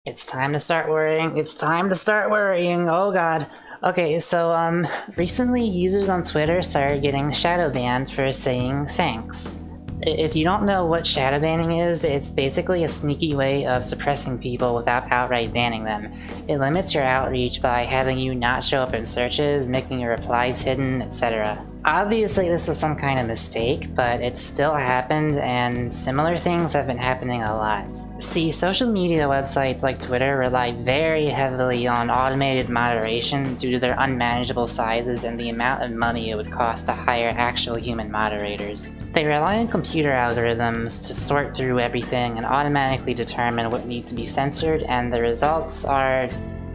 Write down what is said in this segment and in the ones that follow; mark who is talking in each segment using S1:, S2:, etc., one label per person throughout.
S1: It's time to start worrying. It's time to start worrying. Oh god. Okay, so recently users on Twitter started getting shadow banned for saying thanks. If you don't know what shadow banning is, it's basically a sneaky way of suppressing people without outright banning them. It limits your outreach by having you not show up in searches, making your replies hidden, etc. Obviously this was some kind of mistake, but it still happened, and similar things have been happening a lot. See, social media websites like Twitter rely very heavily on automated moderation due to their unmanageable sizes and the amount of money it would cost to hire actual human moderators. They rely on computer algorithms to sort through everything and automatically determine what needs to be censored, and the results are,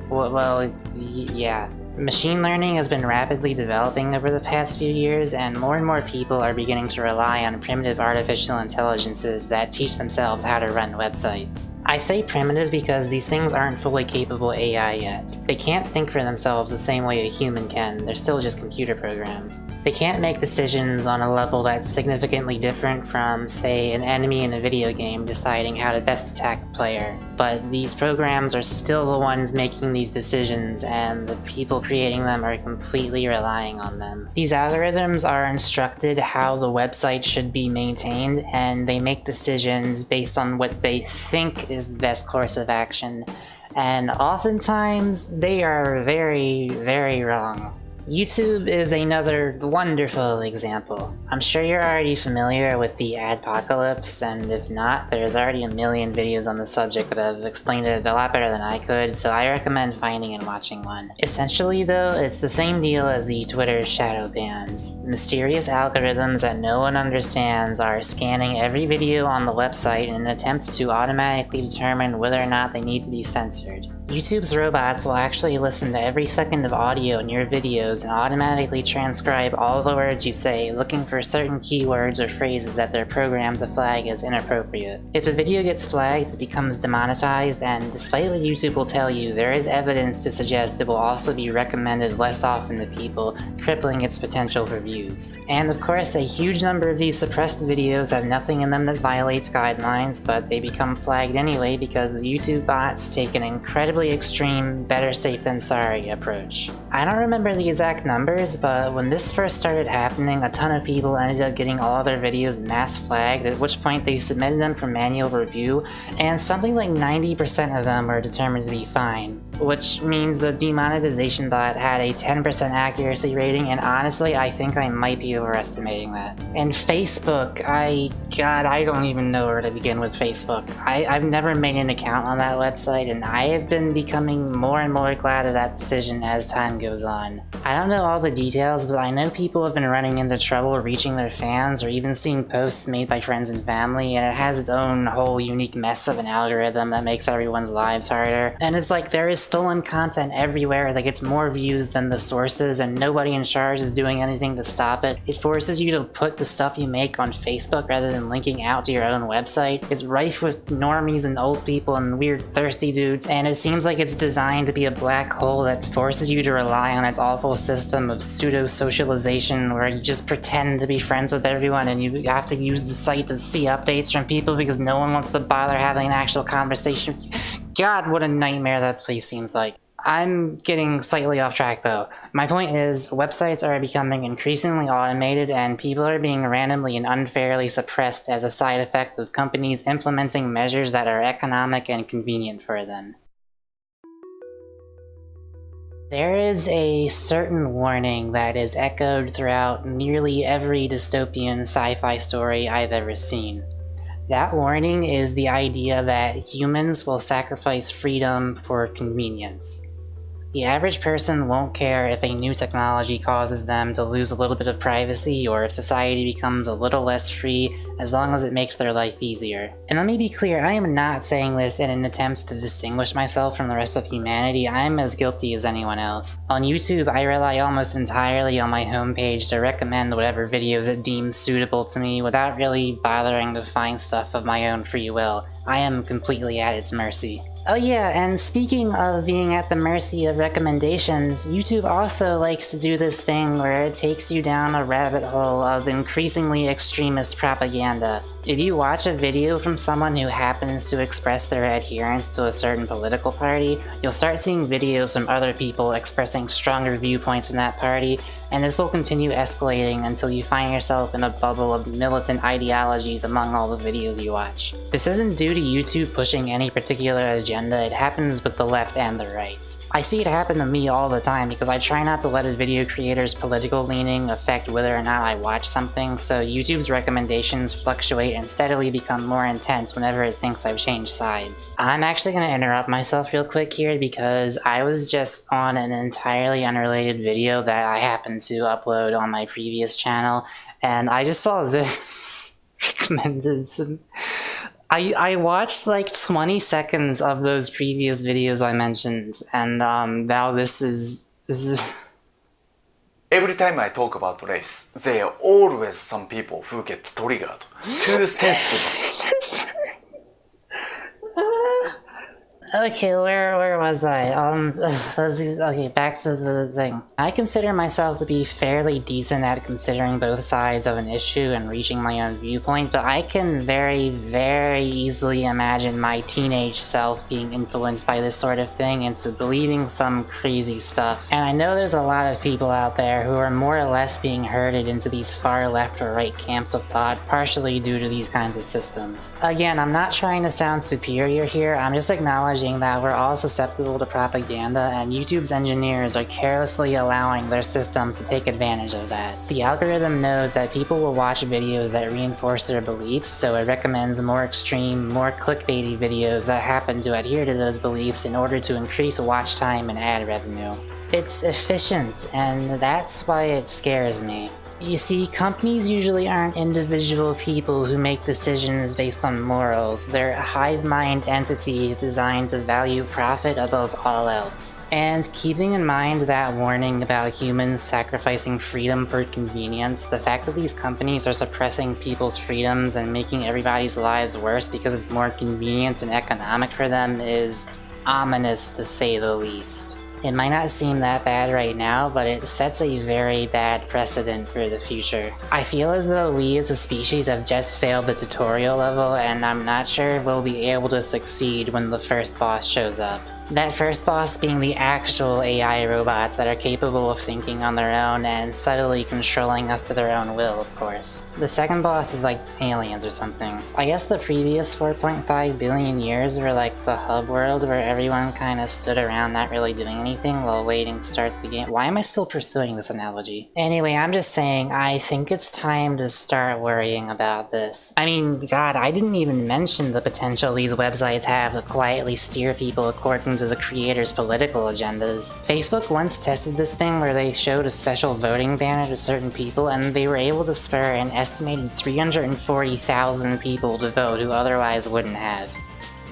S1: well, yeah. Machine learning has been rapidly developing over the past few years, and more people are beginning to rely on primitive artificial intelligences that teach themselves how to run websites. I say primitive because these things aren't fully capable AI yet. They can't think for themselves the same way a human can, they're still just computer programs. They can't make decisions on a level that's significantly different from, say, an enemy in a video game deciding how to best attack a player. But these programs are still the ones making these decisions, and the people creating them are completely relying on them. These algorithms are instructed how the website should be maintained, and they make decisions based on what they think is the best course of action, and oftentimes they are very wrong. YouTube is another wonderful example. I'm sure you're already familiar with the adpocalypse, and if not, there's already a million videos on the subject that have explained it a lot better than I could, so I recommend finding and watching one. Essentially though, it's the same deal as the Twitter shadow bans. Mysterious algorithms that no one understands are scanning every video on the website in an attempt to automatically determine whether or not they need to be censored. YouTube's robots will actually listen to every second of audio in your videos and automatically transcribe all the words you say, looking for certain keywords or phrases that they're programmed to flag as inappropriate. If a video gets flagged, it becomes demonetized, and despite what YouTube will tell you, there is evidence to suggest it will also be recommended less often to people, crippling its potential for views. And of course, a huge number of these suppressed videos have nothing in them that violates guidelines, but they become flagged anyway because the YouTube bots take an incredibly extreme, better safe than sorry approach. I don't remember the exact numbers, but when this first started happening, a ton of people ended up getting all of their videos mass flagged, at which point they submitted them for manual review, and something like 90% of them were determined to be fine. Which means the demonetization bot had a 10% accuracy rating, and honestly, I think I might be overestimating that. And Facebook, God, I don't even know where to begin with Facebook. I've never made an account on that website, and I have been becoming more and more glad of that decision as time goes on. I don't know all the details, but I know people have been running into trouble reaching their fans or even seeing posts made by friends and family, and it has its own whole unique mess of an algorithm that makes everyone's lives harder. And it's like there is stolen content everywhere that gets more views than the sources, and nobody in charge is doing anything to stop it. It forces you to put the stuff you make on Facebook rather than linking out to your own website. It's rife with normies and old people and weird thirsty dudes, and it seems like it's designed to be a black hole that forces you to rely on its awful system of pseudo-socialization where you just pretend to be friends with everyone and you have to use the site to see updates from people because no one wants to bother having an actual conversation with you. God, what a nightmare that place seems like. I'm getting slightly off track though. My point is, websites are becoming increasingly automated and people are being randomly and unfairly suppressed as a side effect of companies implementing measures that are economic and convenient for them. There is a certain warning that is echoed throughout nearly every dystopian sci-fi story I've ever seen. That warning is the idea that humans will sacrifice freedom for convenience. The average person won't care if a new technology causes them to lose a little bit of privacy or if society becomes a little less free, as long as it makes their life easier. And let me be clear, I am not saying this in an attempt to distinguish myself from the rest of humanity. I am as guilty as anyone else. On YouTube, I rely almost entirely on my homepage to recommend whatever videos it deems suitable to me without really bothering to find stuff of my own free will. I am completely at its mercy. Oh yeah, and speaking of being at the mercy of recommendations, YouTube also likes to do this thing where it takes you down a rabbit hole of increasingly extremist propaganda. If you watch a video from someone who happens to express their adherence to a certain political party, you'll start seeing videos from other people expressing stronger viewpoints from that party, and this will continue escalating until you find yourself in a bubble of militant ideologies among all the videos you watch. This isn't due to YouTube pushing any particular agenda, it happens with the left and the right. I see it happen to me all the time because I try not to let a video creator's political leaning affect whether or not I watch something, so YouTube's recommendations fluctuate and steadily become more intense whenever it thinks I've changed sides. I'm actually going to interrupt myself real quick here because I was just on an entirely unrelated video that I happened to upload on my previous channel, and I just saw this recommended. I watched like 20 seconds of those previous videos I mentioned, and now this is
S2: Every time I talk about race, there are always some people who get triggered, too sensitive.
S1: Okay, where was I? Okay, back to the thing. I consider myself to be fairly decent at considering both sides of an issue and reaching my own viewpoint, but I can very, very easily imagine my teenage self being influenced by this sort of thing into believing some crazy stuff. And I know there's a lot of people out there who are more or less being herded into these far left or right camps of thought, partially due to these kinds of systems. Again, I'm not trying to sound superior here, I'm just acknowledging that we're all susceptible to propaganda, and YouTube's engineers are carelessly allowing their systems to take advantage of that. The algorithm knows that people will watch videos that reinforce their beliefs, so it recommends more extreme, more clickbaity videos that happen to adhere to those beliefs in order to increase watch time and ad revenue. It's efficient, and that's why it scares me. You see, companies usually aren't individual people who make decisions based on morals. They're hive mind entities designed to value profit above all else. And keeping in mind that warning about humans sacrificing freedom for convenience, the fact that these companies are suppressing people's freedoms and making everybody's lives worse because it's more convenient and economic for them is ominous, to say the least. It might not seem that bad right now, but it sets a very bad precedent for the future. I feel as though we as a species have just failed the tutorial level, and I'm not sure we'll be able to succeed when the first boss shows up. That first boss being the actual AI robots that are capable of thinking on their own and subtly controlling us to their own will, of course. The second boss is like aliens or something. I guess the previous 4.5 billion years were like the hub world where everyone kinda stood around not really doing anything while waiting to start the game. Why am I still pursuing this analogy? Anyway, I'm just saying, I think it's time to start worrying about this. I mean, God, I didn't even mention the potential these websites have to quietly steer people according to the creators' political agendas. Facebook once tested this thing where they showed a special voting banner to certain people, and they were able to spur an estimated 340,000 people to vote who otherwise wouldn't have.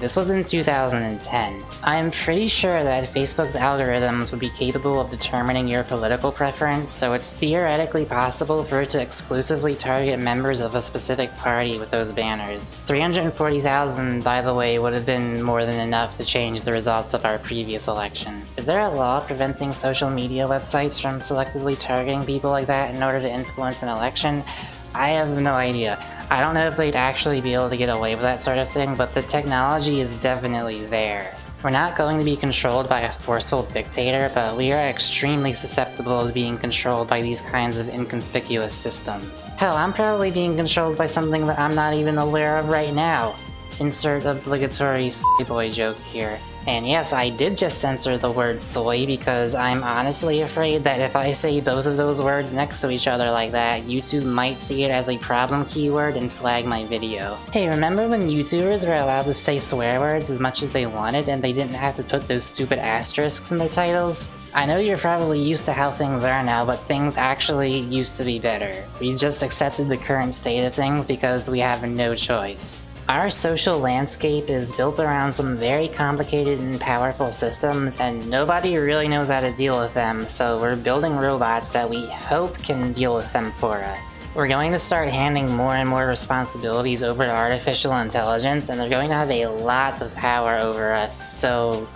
S1: This was in 2010. I'm pretty sure that Facebook's algorithms would be capable of determining your political preference, so it's theoretically possible for it to exclusively target members of a specific party with those banners. 340,000, by the way, would have been more than enough to change the results of our previous election. Is there a law preventing social media websites from selectively targeting people like that in order to influence an election? I have no idea. I don't know if they'd actually be able to get away with that sort of thing, but the technology is definitely there. We're not going to be controlled by a forceful dictator, but we are extremely susceptible to being controlled by these kinds of inconspicuous systems. Hell, I'm probably being controlled by something that I'm not even aware of right now. Insert obligatory soy boy joke here. And yes, I did just censor the word soy because I'm honestly afraid that if I say both of those words next to each other like that, YouTube might see it as a problem keyword and flag my video. Hey, remember when YouTubers were allowed to say swear words as much as they wanted and they didn't have to put those stupid asterisks in their titles? I know you're probably used to how things are now, but things actually used to be better. We just accepted the current state of things because we have no choice. Our social landscape is built around some very complicated and powerful systems, and nobody really knows how to deal with them, so we're building robots that we hope can deal with them for us. We're going to start handing more and more responsibilities over to artificial intelligence, and they're going to have a lot of power over us, so,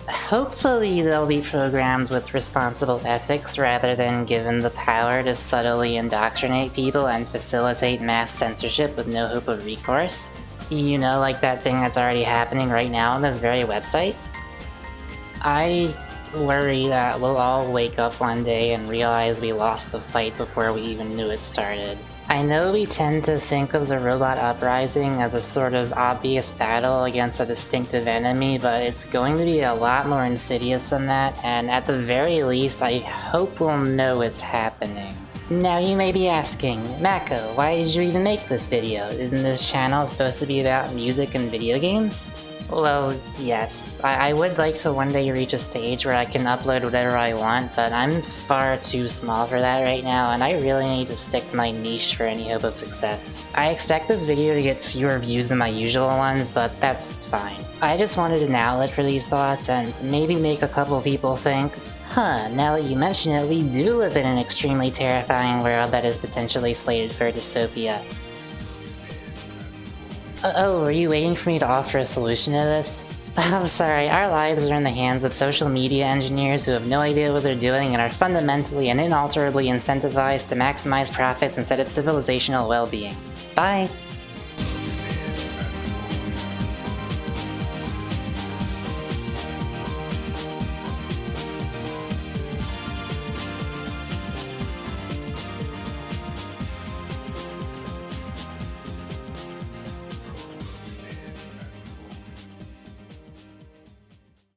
S1: Hopefully they'll be programmed with responsible ethics rather than given the power to subtly indoctrinate people and facilitate mass censorship with no hope of recourse. You know, like that thing that's already happening right now on this very website? I worry that we'll all wake up one day and realize we lost the fight before we even knew it started. I know we tend to think of the robot uprising as a sort of obvious battle against a distinctive enemy, but it's going to be a lot more insidious than that, and at the very least, I hope we'll know it's happening. Now you may be asking, Mako, why did you even make this video? Isn't this channel supposed to be about music and video games? Well, yes. I would like to one day reach a stage where I can upload whatever I want, but I'm far too small for that right now, and I really need to stick to my niche for any hope of success. I expect this video to get fewer views than my usual ones, but that's fine. I just wanted an outlet for these thoughts and maybe make a couple people think, huh, now that you mention it, we do live in an extremely terrifying world that is potentially slated for dystopia. Oh, were you waiting for me to offer a solution to this? Oh, sorry, our lives are in the hands of social media engineers who have no idea what they're doing and are fundamentally and inalterably incentivized to maximize profits instead of civilizational well-being. Bye!